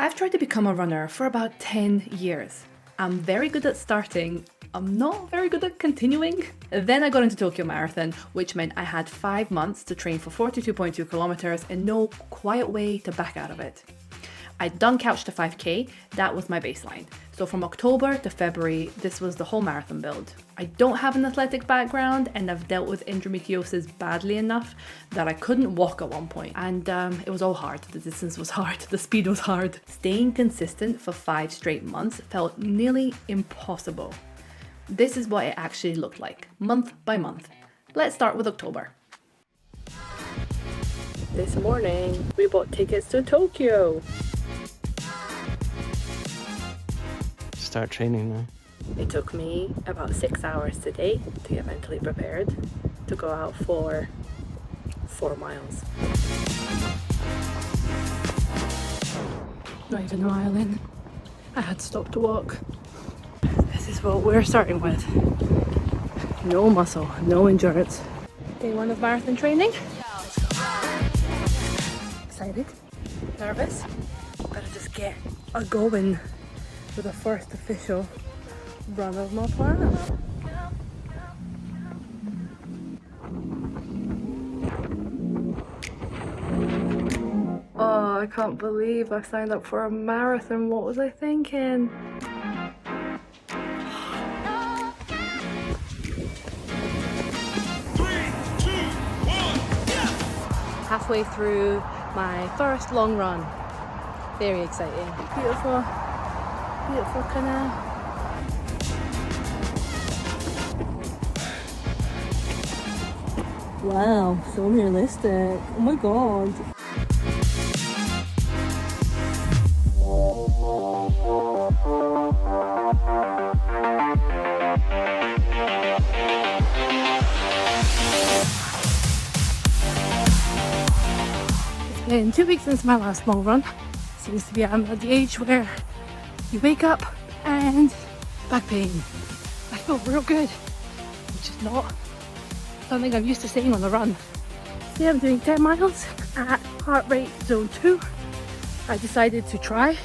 I've tried to become a runner for about 10 years. I'm very good at starting, I'm not very good at continuing. Then I got into Tokyo Marathon, which meant I had 5 months to train for 42.2 kilometers and no quiet way to back out of it. I'd done Couch to 5k, that was my baseline. So from October to February, this was the whole marathon build. I don't have an athletic background and I've dealt with endometriosis badly enough that I couldn't walk at one point. And it was all hard. The distance was hard, the speed was hard. Staying consistent for 5 straight months felt nearly impossible. This is what it actually looked like, month by month. Let's start with October. This morning, we bought tickets to Tokyo. Start training now. It took me about 6 hours today to get mentally prepared to go out for 4 miles. Not even a mile in. I had to stop to walk. This is what we're starting with. No muscle, no endurance. Day 1 of marathon training. Excited? Nervous? Better just get a going for the first official run of my plan. Oh, I can't believe I signed up for a marathon. What was I thinking? Halfway through my first long run. Very exciting. Beautiful. Beautiful canal. Wow, so realistic. Oh my god. It's been 2 weeks since my last long run. Seems to be I'm at the age where you wake up and back pain. I feel real good, which is not something I'm used to seeing on the run. Today I'm doing 10 miles at heart rate zone 2. I decided to try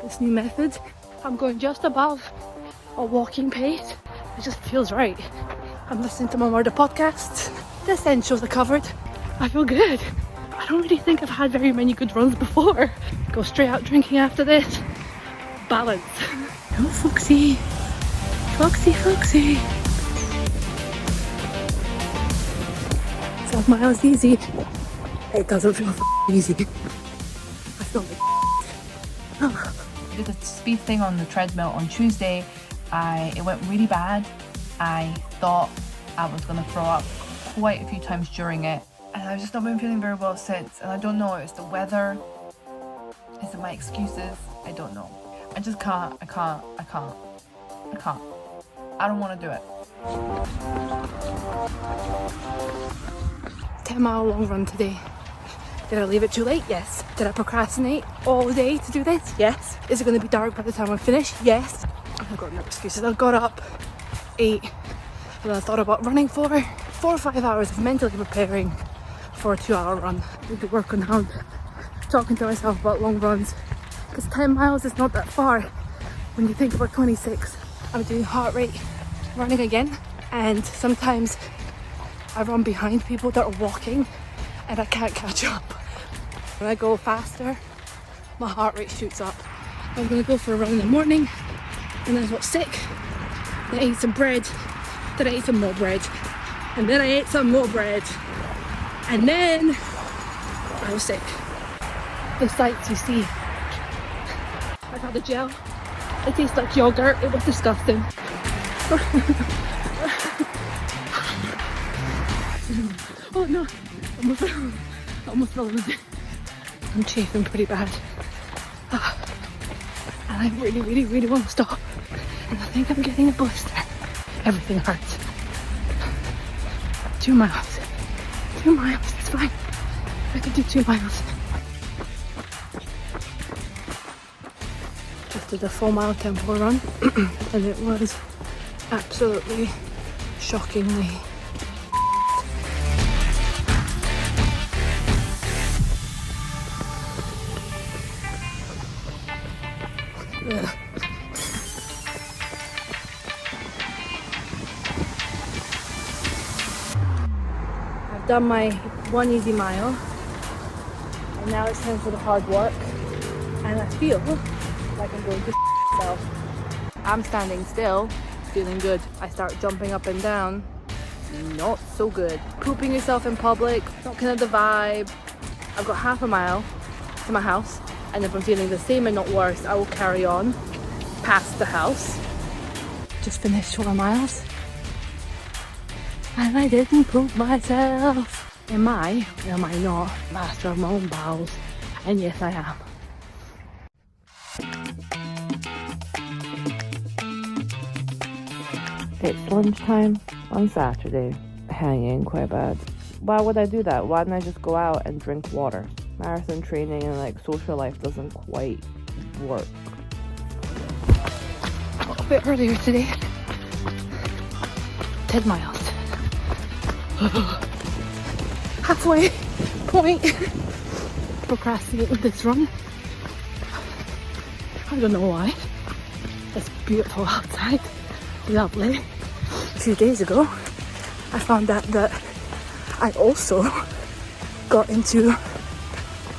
this new method. I'm going just above a walking pace. It just feels right. I'm listening to my murder podcasts. The essentials are covered. I feel good. I don't really think I've had very many good runs before. Go straight out drinking after this. Balance. Oh, Foxy. Foxy, Foxy. 12 miles easy. It doesn't feel easy. I feel like I did a speed thing on the treadmill on Tuesday. It went really bad. I thought I was going to throw up quite a few times during it. And I've just not been feeling very well since. And I don't know, it's the weather. Is it my excuses? I don't know. I just can't. I don't want to do it. 10-mile long run today. Did I leave it too late? Yes. Did I procrastinate all day to do this? Yes. Is it going to be dark by the time I finish? Yes. I've got no excuses. I got up, ate, and then I thought about running for 4 or 5 hours of mentally preparing for a 2-hour run. I need to work on how talking to myself about long runs, because 10 miles is not that far when you think about 26. I'm doing heart rate running again, and sometimes I run behind people that are walking and I can't catch up. When I go faster, my heart rate shoots up. I'm gonna go for a run in the morning, and then I got sick. Then I ate some bread, then I ate some more bread, and then I ate some more bread, and then I was sick. The sights you see. I had a gel. It tastes like yogurt. It was disgusting. Oh no, I almost fell in it. I'm chafing pretty bad. And I really want to stop. And I think I'm getting a blister. Everything hurts. 2 miles. 2 miles, it's fine. I can do 2 miles. Just did a 4-mile tempo run. And it was absolutely shockingly Ugh. I've done my 1 easy mile, and now it's time for the hard work, and I feel like I'm going to myself. I'm standing still, feeling good. I start jumping up and down, not so good. Pooping yourself in public, not kind of the vibe. I've got half a mile to my house, and if I'm feeling the same and not worse, I will carry on past the house. Just finished 4 miles, and I didn't poop myself. Am I, or am I not, master of my own bowels? And yes, I am. It's lunchtime on Saturday. Hanging quite bad. Why would I do that? Why didn't I just go out and drink water? Marathon training and like social life doesn't quite work. A bit earlier today. 10 miles. Halfway point. Procrastinating this run. I don't know why. It's beautiful outside. Lovely. A few days ago, I found out that I also got into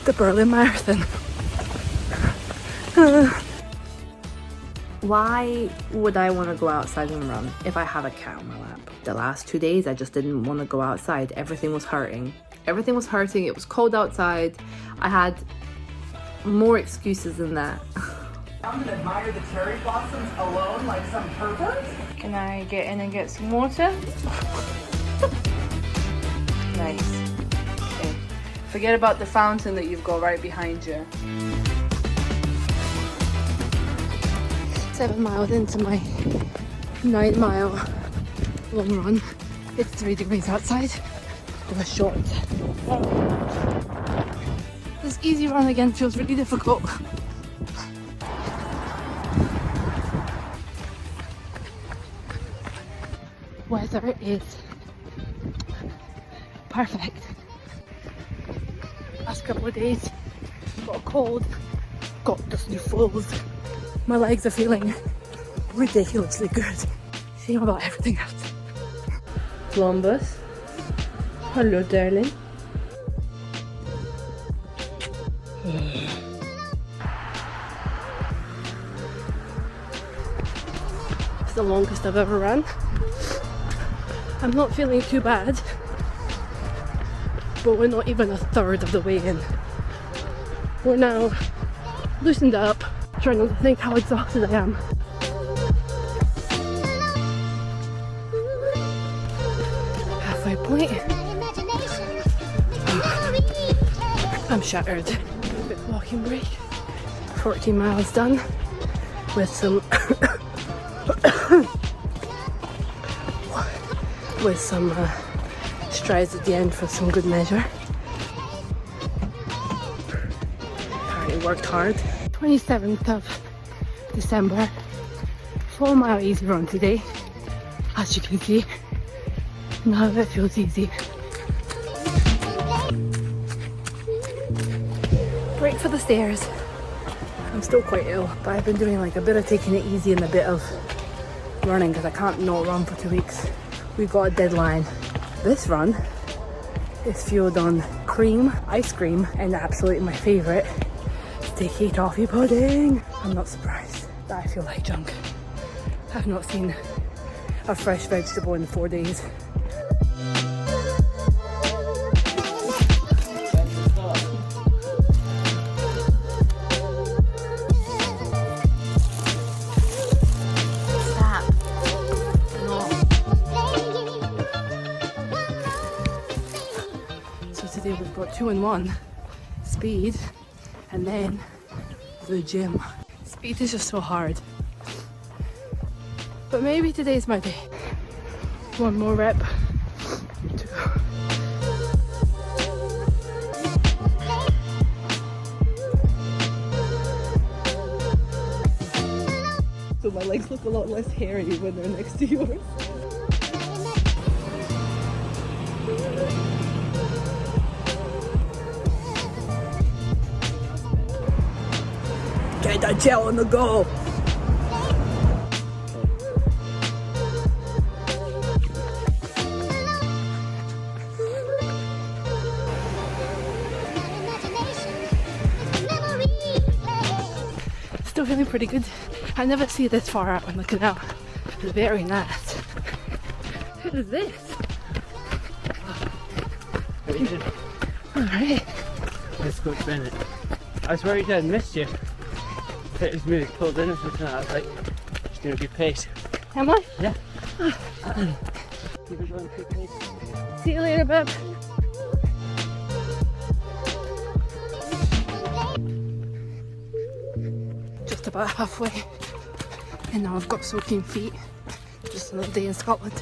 the Berlin Marathon. Why would I want to go outside and run if I have a cat on my lap? The last 2 days, I just didn't want to go outside. Everything was hurting. Everything was hurting. It was cold outside. I had more excuses than that. I'm gonna admire the cherry blossoms alone like some pervert. Can I get in and get some water? Nice. Okay. Forget about the fountain that you've got right behind you. 7 miles into my 9 mile long run. It's 3 degrees outside. It was short. This easy run again feels really difficult. Weather is perfect. Last couple of days, got a cold, got dusty falls. My legs are feeling ridiculously good. Shame about everything else. Columbus. Hello, darling. It's the longest I've ever run. I'm not feeling too bad, but we're not even a third of the way in. We're now loosened up, trying not to think how exhausted I am. Halfway point. I'm shattered. Quick walking break. 14 miles done with some strides at the end for some good measure. Already worked hard. 27th of December, 4 mile easy run today. As you can see, none of it feels easy. Break for the stairs. I'm still quite ill, but I've been doing like a bit of taking it easy and a bit of running because I can't not run for 2 weeks. We've got a deadline. This run is fueled on cream, ice cream, and absolutely my favourite, sticky toffee pudding. I'm not surprised that I feel like junk. I've not seen a fresh vegetable in 4 days. Today we've got 2 in 1, speed and then the gym. Speed is just so hard, but maybe today's my day. 1 more rep to go. So my legs look a lot less hairy when they're next to yours. Get that gel on the go. Still feeling pretty good. I never see this far out on the canal. It's very nice. What is this? Alright. Let's go to Bennett. I was worried I'd missed you. It was really pulled in or something. I was like, just doing a good pace. Am I? Yeah. Keep it going quick pace. See you later, babe. Just about halfway. And now I've got soaking feet. Just another day in Scotland.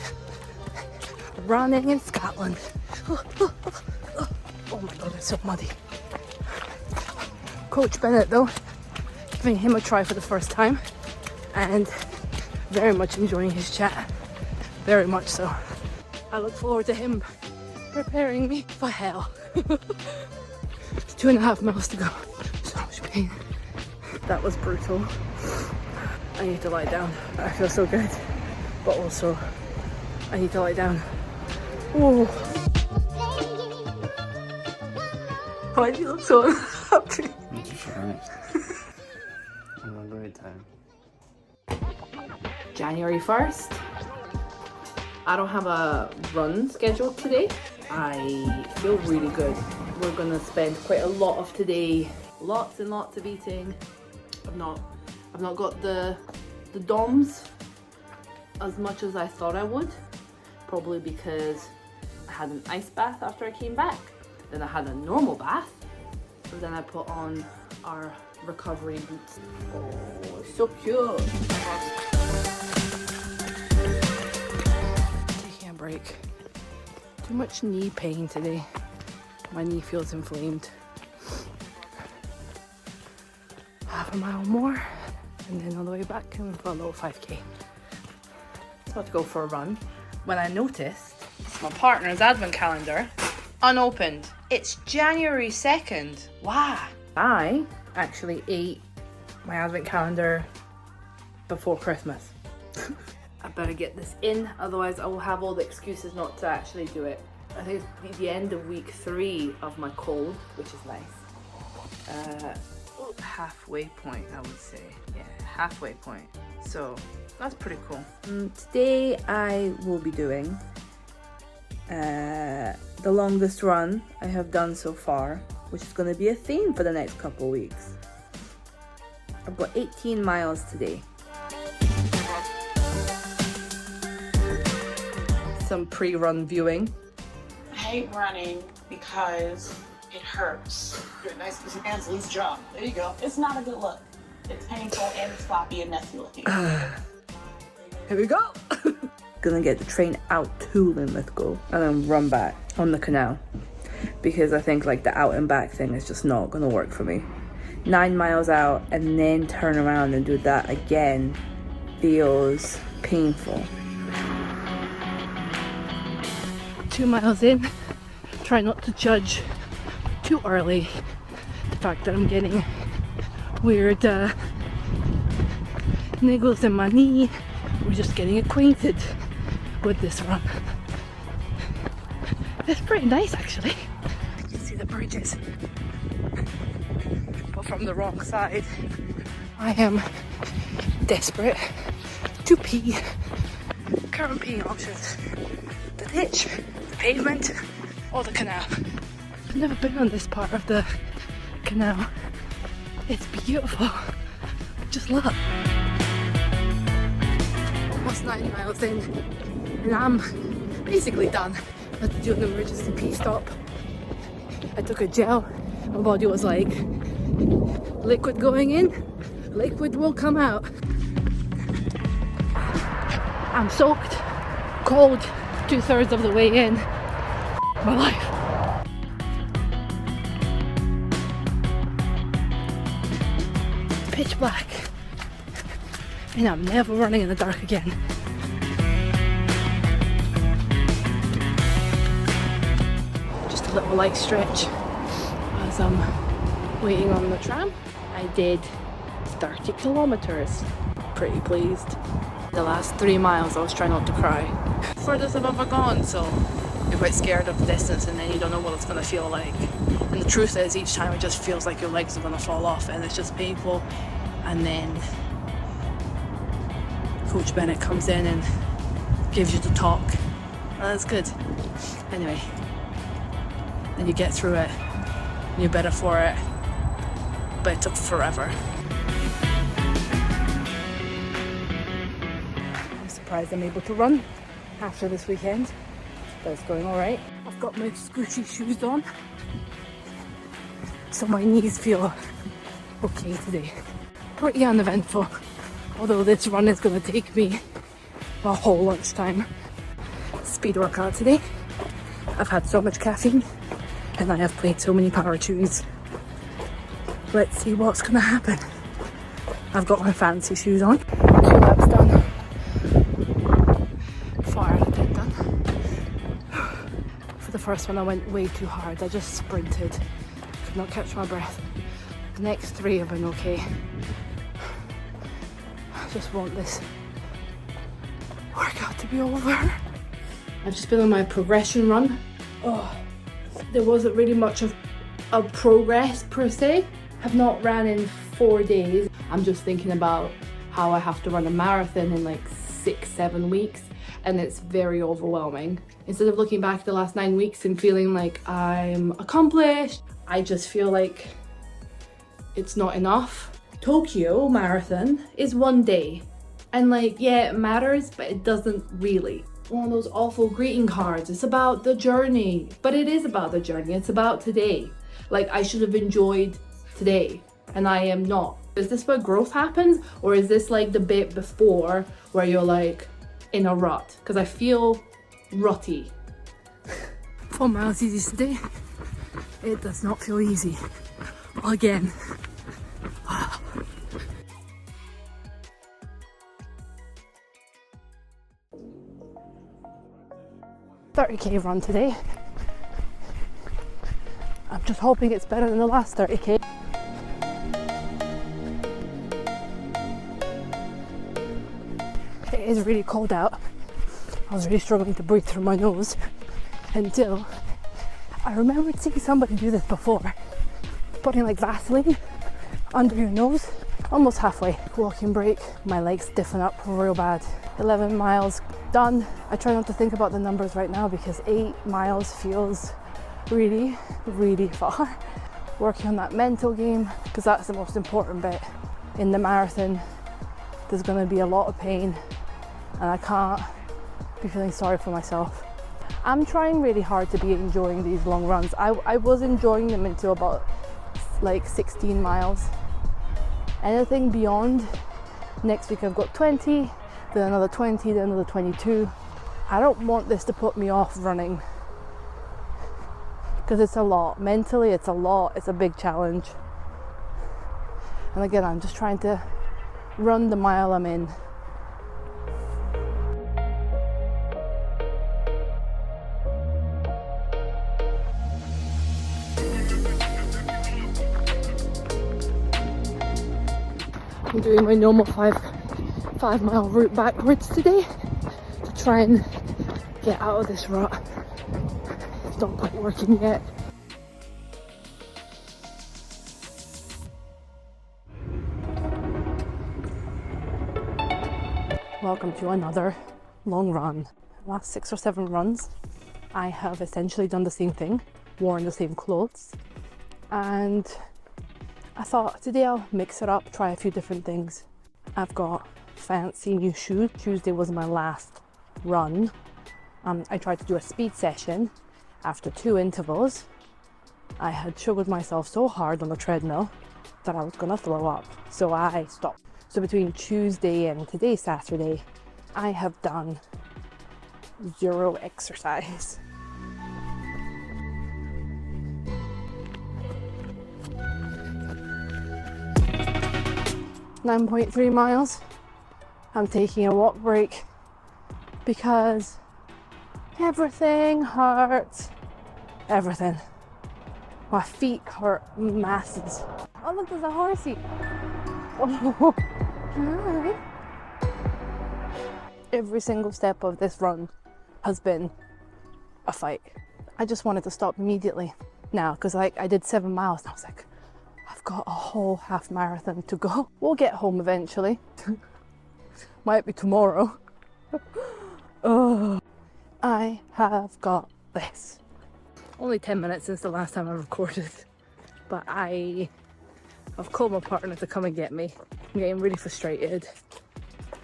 Running in Scotland. Oh my god, it's so muddy. Coach Bennett though, giving him a try for the first time and very much enjoying his chat. Very much so. I look forward to him preparing me for hell. It's 2.5 miles to go. So much pain. That was brutal. I need to lie down. I feel so good, but also I need to lie down. Oh. Why do you look so unhappy? I'm just alright. I'm on great time. January 1st. I don't have a run scheduled today. I feel really good. We're gonna spend quite a lot of today, lots and lots of eating. I've not got the DOMs as much as I thought I would, probably because I had an ice bath after I came back. Then I had a normal bath, and then I put on our recovery boots. Oh, it's so cute. Taking a break. Too much knee pain today. My knee feels inflamed. Half a mile more, and then on the way back, coming for a little 5k. About to go for a run when I noticed my partner's advent calendar unopened. It's January 2nd. Wow. I actually ate my advent calendar before Christmas. I better get this in, otherwise I will have all the excuses not to actually do it. I think it's the end of week 3 of my cold, which is nice. Halfway point, I would say. Yeah, halfway point. So that's pretty cool. Today I will be doing the longest run I have done so far, which is going to be a theme for the next couple weeks. I've got 18 miles today. Some pre-run viewing. I hate running because it hurts. Good, nice busy hands, loose jaw. There you go. It's not a good look. It's painful and sloppy and messy looking. Here we go. Gonna get the train out to Linlithgow and then run back on the canal, because I think like the out and back thing is just not gonna work for me. 9 miles out and then turn around and do that again feels painful. 2 miles in, try not to judge too early the fact that I'm getting weird niggles in my knee. We're just getting acquainted with this run. It's pretty nice actually. You can see the bridges, but from the wrong side. I am desperate to pee. Current peeing options: the ditch, the pavement, or the canal. I've never been on this part of the canal. It's beautiful. Just look. Almost 9 miles in, and I'm basically done. I had to do an emergency pee stop. I took a gel. My body was like, liquid going in, liquid will come out. I'm soaked, cold, 2/3 of the way in. My life. Pitch black. And I'm never running in the dark again. Just a little light stretch as I'm waiting on the tram. I did 30 kilometers. Pretty pleased. The last 3 miles I was trying not to cry. Furthest I've ever gone, so you're quite scared of the distance and then you don't know what it's going to feel like. And the truth is, each time it just feels like your legs are going to fall off and it's just painful. And then Coach Bennett comes in and gives you the talk. That's good. Anyway, and you get through it. You're better for it. But it took forever. I'm surprised I'm able to run after this weekend. But it's going alright. I've got my squishy shoes on. So my knees feel okay today. Pretty uneventful. Although this run is going to take me a whole lunchtime. Speed workout today. I've had so much caffeine and I have played so many power tunes. Let's see what's going to happen. I've got my fancy shoes on. 2 laps done. 4 out of 10 done. For the first one I went way too hard. I just sprinted. Could not catch my breath. The next 3 have been okay. I just want this workout to be over. I've just been on my progression run. Oh, there wasn't really much of progress per se. I've not ran in 4 days. I'm just thinking about how I have to run a marathon in like 6-7 weeks, and it's very overwhelming. Instead of looking back at the last 9 weeks and feeling like I'm accomplished, I just feel like it's not enough. Tokyo Marathon is 1 day. And like, yeah, it matters, but it doesn't really. One of those awful greeting cards. It's about the journey. But it is about the journey. It's about today. Like, I should have enjoyed today. And I am not. Is this where growth happens? Or is this like the bit before where you're like in a rut? Because I feel rutty. 4 miles easy today. It does not feel easy. Again. 30k run today. I'm just hoping it's better than the last 30k. It is really cold out. I was really struggling to breathe through my nose until I remembered seeing somebody do this before. Putting like Vaseline under your nose, almost halfway. Walking break, my legs stiffen up real bad. 11 miles done. I try not to think about the numbers right now because 8 miles feels really, really far. Working on that mental game because that's the most important bit. In the marathon, there's going to be a lot of pain and I can't be feeling sorry for myself. I'm trying really hard to be enjoying these long runs. I was enjoying them until about like 16 miles. Anything beyond, next week I've got 20, then another 20, then another 22. I don't want this to put me off running because it's a lot. Mentally, it's a lot. It's a big challenge. And again, I'm just trying to run the mile I'm in. I'm doing my normal 5 mile route backwards today to try and get out of this rut. It's not quite working yet. Welcome to another long run. Last 6 or 7 runs, I have essentially done the same thing, worn the same clothes, and I thought today I'll mix it up, try a few different things. I've got fancy new shoes. Tuesday was my last run. I tried to do a speed session after 2 intervals. I had sugared myself so hard on the treadmill that I was gonna throw up, so I stopped. So between Tuesday and today, Saturday, I have done 0 exercise. .3 miles. I'm taking a walk break because everything hurts. Everything. My feet hurt masses. Oh look, there's a horsey. Oh. Every single step of this run has been a fight. I just wanted to stop immediately now because like I did 7 miles and I was like, I've got a whole half marathon to go. We'll get home eventually. Might be tomorrow. Oh, I have got this. Only 10 minutes since the last time I recorded, but I've called my partner to come and get me. I'm getting really frustrated.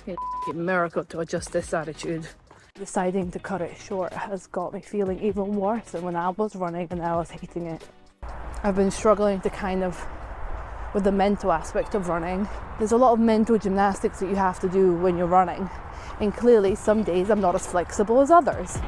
It's a miracle to adjust this attitude. Deciding to cut it short has got me feeling even worse than when I was running and I was hating it. I've been struggling to kind of, with the mental aspect of running. There's a lot of mental gymnastics that you have to do when you're running. And clearly some days I'm not as flexible as others.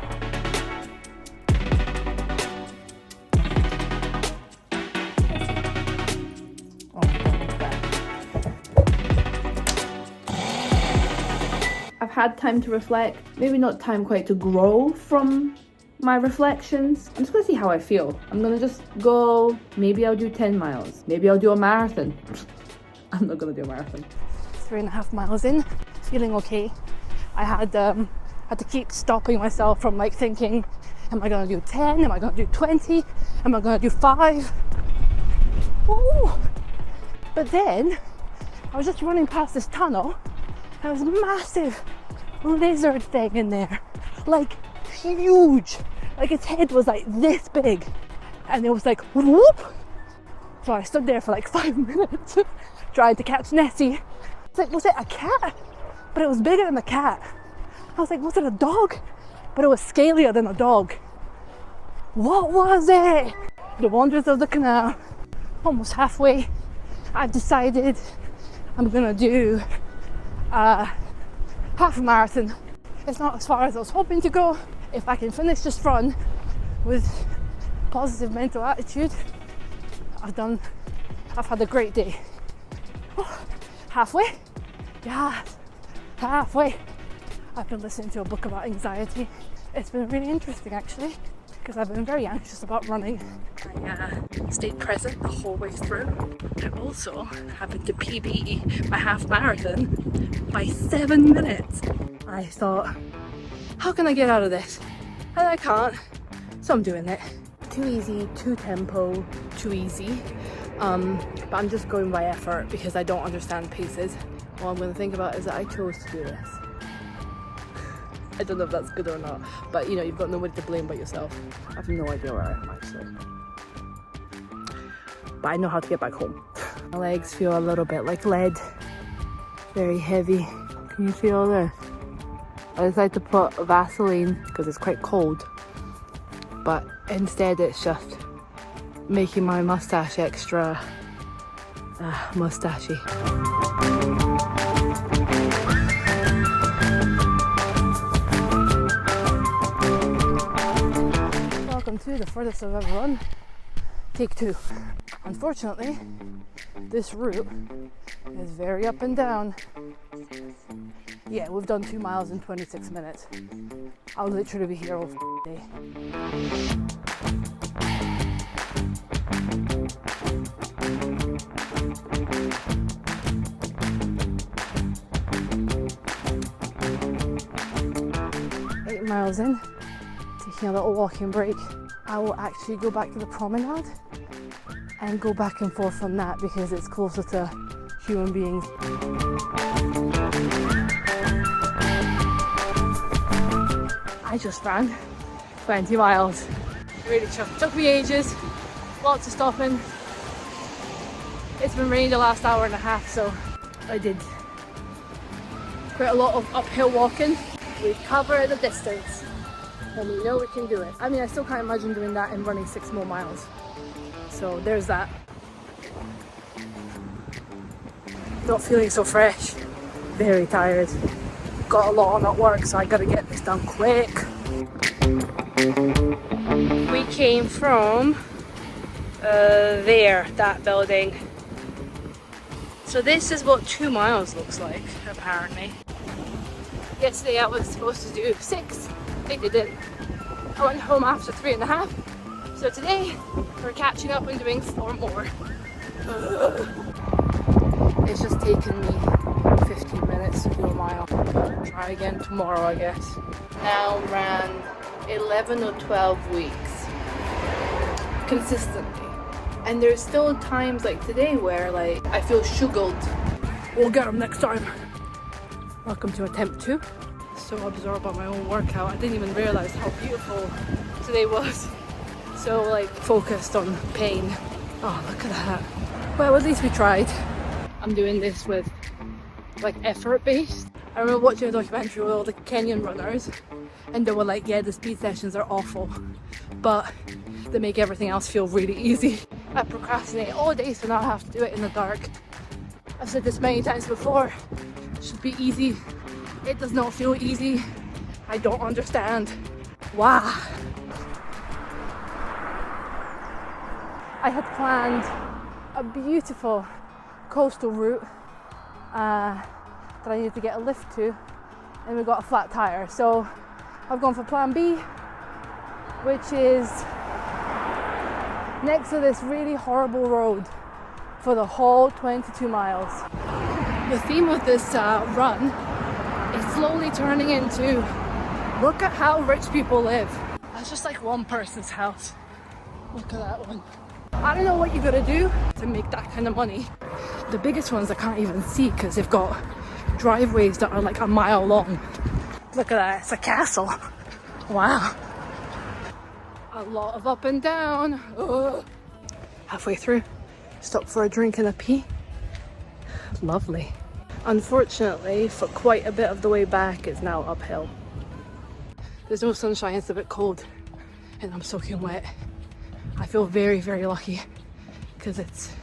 I've had time to reflect, maybe not time quite to grow from my reflections. I'm just gonna see how I feel. I'm gonna just go, maybe I'll do 10 miles, maybe I'll do a marathon. I'm not gonna do a marathon. 3.5 miles in, feeling okay. I had to keep stopping myself from like thinking, am I gonna do 10? Am I gonna do 20? Am I gonna do 5? Ooh. But then I was just running past this tunnel. There was a massive lizard thing in there, like huge, like its head was like this big, and it was like whoop. So I stood there for like 5 minutes trying to catch Nessie. It's like, was it a cat? But it was bigger than a cat. I was like, was it a dog? But it was scalier than a dog. What was it? The Wonders of the Canal. Almost halfway. I've decided I'm gonna do half a marathon. It's not as far as I was hoping to go. If I can finish this run with positive mental attitude, I've had a great day. Oh, halfway? Yeah, halfway. I've been listening to a book about anxiety. It's been really interesting actually, because I've been very anxious about running. I stayed present the whole way through. I also happened to PB my half marathon by 7 minutes. I thought, how can I get out of this? And I can't, so I'm doing it. Too easy, too tempo, too easy. But I'm just going by effort because I don't understand paces. All I'm going to think about is that I chose to do this. I don't know if that's good or not, but you know, you've got nobody to blame but yourself. I have no idea where I am actually. But I know how to get back home. My legs feel a little bit like lead. Very heavy. Can you feel this? I decided to put Vaseline because it's quite cold. But instead it's just making my mustache extra mustachy. Welcome to the furthest I've ever run. Take 2. Unfortunately, this route is very up and down. Yeah, we've done 2 miles in 26 minutes. I'll literally be here all day. Eight miles in, taking a little walking break. I will actually go back to the promenade and go back and forth from that because it's closer to human beings. I just ran 20 miles. It really took me ages, lots of stopping. It's been raining the last hour and a half, so I did quite a lot of uphill walking. We covered the distance and we know we can do it. I mean, I still can't imagine doing that and running 6 more miles. So there's that. Not feeling so fresh, very tired. Got a lot on at work, so I gotta get this done quick. We came from there, that building. So this is what 2 miles looks like, apparently. Yesterday I was supposed to do 6, I didn't. I went home after 3.5. So today we're catching up and doing 4 more. It's just taken me 15 minutes to do a mile. Try again tomorrow, I guess. Now ran 11 or 12 weeks consistently. And there's still times like today where like I feel sugared. We'll get them next time. Welcome to attempt 2. So absorbed by my own workout, I didn't even realize how beautiful today was. So like focused on pain. Oh, look at that. Well, at least we tried. I'm doing this with like effort based. I remember watching a documentary with all the Kenyan runners and they were like, yeah, the speed sessions are awful, but they make everything else feel really easy. I procrastinate all day, so now I have to do it in the dark. I've said this many times before, it should be easy. It does not feel easy. I don't understand. Wow. I had planned a beautiful coastal route that I needed to get a lift to, and we got a flat tire. So I've gone for plan B, which is next to this really horrible road for the whole 22 miles. The theme of this run is slowly turning into, look at how rich people live. That's just like one person's house. Look at that one. I don't know what you gotta do to make that kind of money. The biggest ones I can't even see because they've got driveways that are like a mile long. Look at that, it's a castle. Wow. A lot of up and down. Ugh. Halfway through, stop for a drink and a pee. Lovely. Unfortunately, for quite a bit of the way back, it's now uphill. There's no sunshine, it's a bit cold, and I'm soaking wet. I feel very, very lucky because it's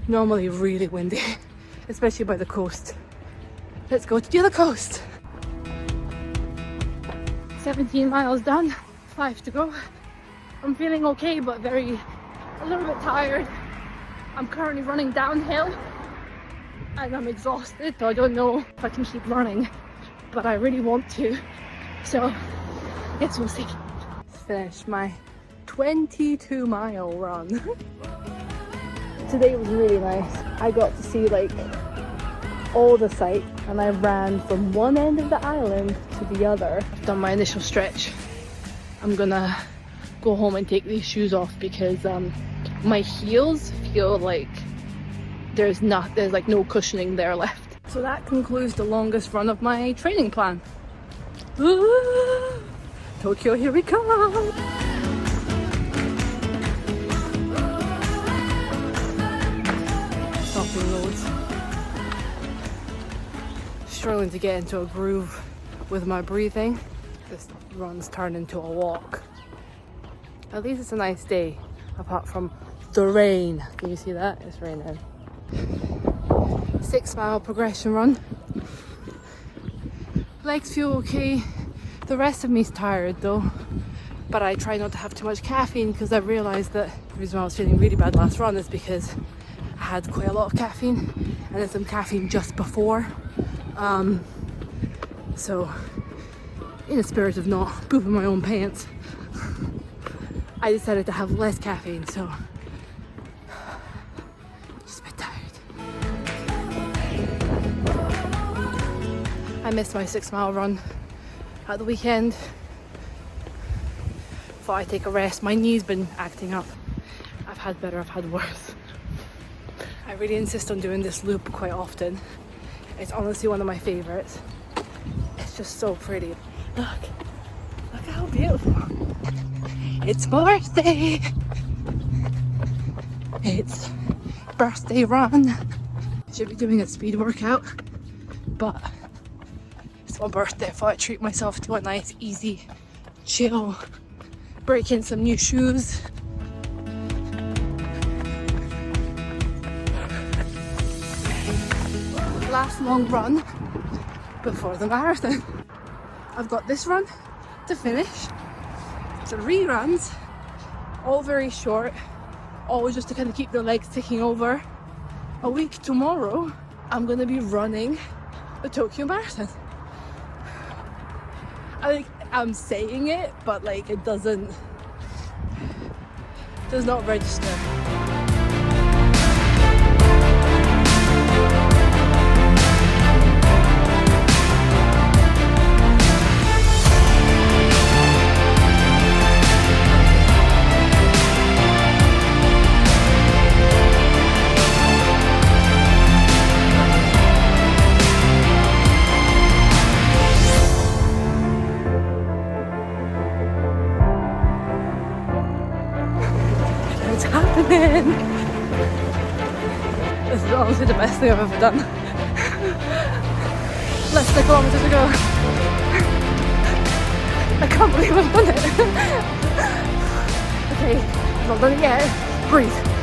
normally really windy, especially by the coast. Let's go to the other coast. 17 miles done, 5 to go. I'm feeling okay, but a little bit tired. I'm currently running downhill and I'm exhausted, so I don't know if I can keep running, but I really want to. So, yes, we'll see. Finish my 22-mile run. Today was really nice. I got to see like all the sights, and I ran from one end of the island to the other. I've done my initial stretch. I'm gonna go home and take these shoes off because my heels feel like there's like no cushioning there left. So that concludes the longest run of my training plan. Tokyo, here we come! Stopping loads. Struggling to get into a groove with my breathing. This run's turned into a walk. At least it's a nice day, apart from the rain. Can you see that? It's raining. 6-mile progression run. Legs feel okay. The rest of me's tired though. But I try not to have too much caffeine because I realised that the reason why I was feeling really bad last run is because I had quite a lot of caffeine and then some caffeine just before. So in the spirit of not pooping my own pants, I decided to have less caffeine, so just a bit tired. I missed my 6-mile run at the weekend. Thought I'd take a rest. My knee's been acting up. I've had better, I've had worse. I really insist on doing this loop quite often. It's honestly one of my favourites. It's just so pretty. Look how beautiful. It's birthday. It's birthday run. I should be doing a speed workout, but it's my birthday. I thought I'd treat myself to a nice, easy, chill, break in some new shoes. Last long run before the marathon. I've got this run to finish. 3 runs, all very short, all just to kind of keep the legs ticking over. A week tomorrow, I'm gonna be running the Tokyo Marathon. I think I'm saying it, but like it does not register. It's happening! This is honestly the best thing I've ever done. Less than a kilometre to go. I can't believe I've done it. Okay, I've not done it yet. Breathe.